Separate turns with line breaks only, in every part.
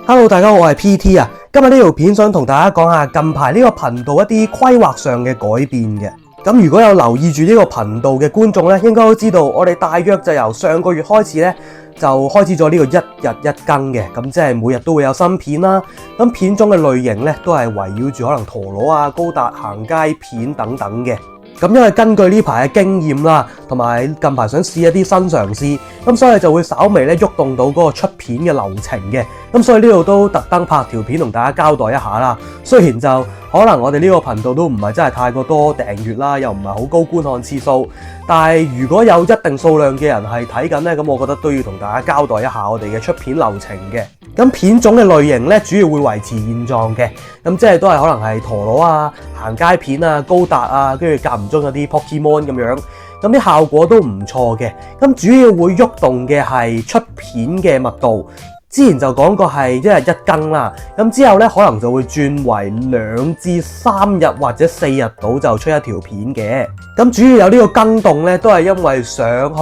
Hello， 大家好，我係 PT 啊。今日呢條片想同大家講下近排呢個頻道一啲規劃上嘅改變嘅。咁如果有留意住呢個頻道嘅觀眾咧，應該都知道我哋大約就由上個月開始咧，就開始咗呢個一日一更嘅。咁即係每日都會有新片啦。咁片種嘅類型咧，都係圍繞住可能陀螺啊、高達、行街片等等嘅。咁因為根據呢排嘅經驗啦，同埋近排想試一啲新嘗試，咁所以就會稍微咧喐動到嗰個出片嘅流程嘅。咁所以呢度都特登拍條片同大家交代一下啦。雖然就可能我哋呢個頻道都唔係真係太過多訂閱啦，又唔係好高觀看次數，但係如果有一定數量嘅人係睇緊咧，咁我覺得都要同大家交代一下我哋嘅出片流程嘅。咁片種嘅類型咧，主要會維持現狀嘅，咁即係都係可能係陀螺啊、行街片啊、高達啊，跟住間唔中有啲 Pokemon 咁樣，咁啲效果都唔錯嘅。咁主要會喐動嘅係出片嘅密度。之前就講過係一日一更啦，咁之後咧可能就會轉為2至3日或者4日到就出一條片嘅。咁主要有呢個更動咧，都係因為想去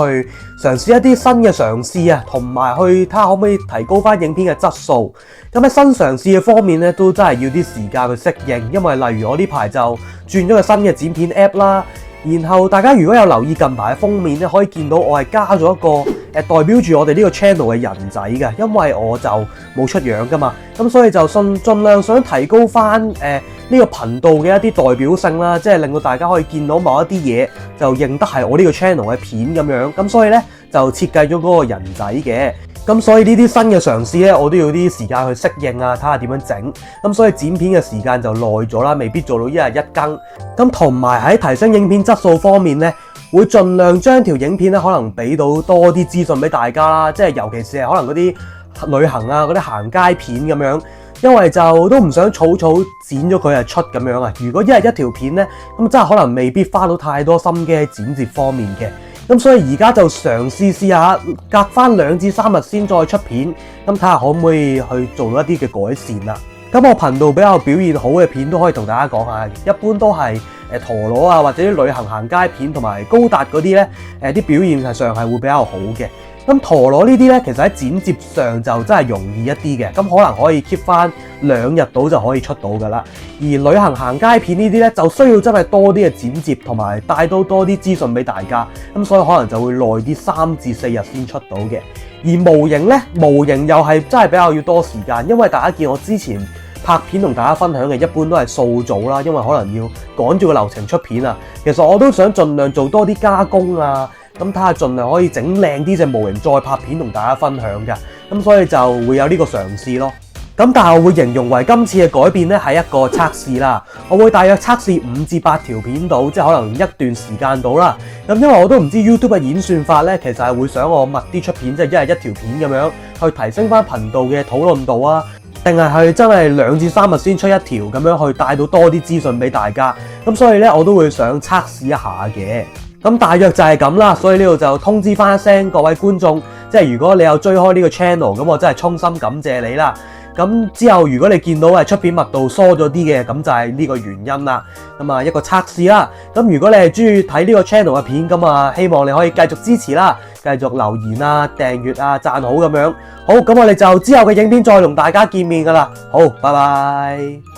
嘗試一啲新嘅嘗試啊，同埋去睇下可唔可以提高翻影片嘅質素。咁喺新嘗試嘅方面咧，都真係要啲時間去適應，因為例如我呢排就轉咗個新嘅剪片 app 啦。然後大家如果有留意近排嘅封面咧，可以見到我係加咗一個代表住我哋呢個 channel 嘅人仔嘅，因為我就冇出樣噶嘛，咁所以就盡量想提高翻呢個頻道嘅一啲代表性啦，即係令到大家可以見到某一啲嘢就認得係我呢個 channel 嘅片咁樣，咁所以咧就設計咗嗰個人仔嘅。咁所以呢啲新嘅嘗試咧，我都要啲時間去適應啊，睇下點樣整。咁所以剪片嘅時間就耐咗啦，未必做到一日一更。咁同埋喺提升影片質素方面咧，會盡量將條影片咧可能俾到多啲資訊俾大家啦，即係尤其是係可能嗰啲旅行啊、嗰啲行街片咁樣，因為就都唔想草剪咗佢係出咁樣啊。如果一日一條片咧，咁真係可能未必花到太多心機喺剪接方面嘅。咁所以而家就嘗試下隔翻2至3日先再出片，咁睇下可唔可以去做到一啲嘅改善啦。咁我頻道比較表現好嘅片都可以同大家講下，一般都係陀螺啊或者啲旅行街片同埋高達嗰啲咧，啲表現上係會比較好嘅。咁陀螺呢啲咧，其實喺剪接上就真係容易一啲嘅，咁可能可以 keep 翻2日到就可以出到噶啦。而旅行街片呢啲咧，就需要真係多啲嘅剪接同埋帶到多啲資訊俾大家，咁所以可能就會耐啲3至4日先出到嘅。而模型咧，模型又係真係比較要多時間，因為大家見我之前拍片同大家分享嘅一般都係素組啦，因為可能要趕住個流程出片啊。其實我都想盡量做多啲加工啊。咁睇下盡量可以整靚啲隻模型再拍片同大家分享嘅，咁所以就會有呢個嘗試咯。咁但係我會形容為今次嘅改變咧係一個測試啦，我會大約測試5至8條片到，即係可能一段時間到啦。咁因為我都唔知 YouTube 嘅演算法咧，其實係會想我密啲出片，即係一日一條片咁樣去提升翻頻道嘅討論度啊，定係去真係2至3日先出一條咁樣去帶到多啲資訊俾大家。咁所以咧我都會想測試一下嘅。咁大約就係咁啦，所以呢度就通知翻一聲各位觀眾，即係如果你有追開呢個 channel， 咁我真係衷心感謝你啦。咁之後如果你見到係出片密度疏咗啲嘅，咁就係呢個原因啦。咁啊一個測試啦。咁如果你係中意睇呢個 channel 嘅片，咁啊希望你可以繼續支持啦，繼續留言啊、訂閱啊、讚好咁樣。好，咁我哋就之後嘅影片再同大家見面噶啦。好，拜拜。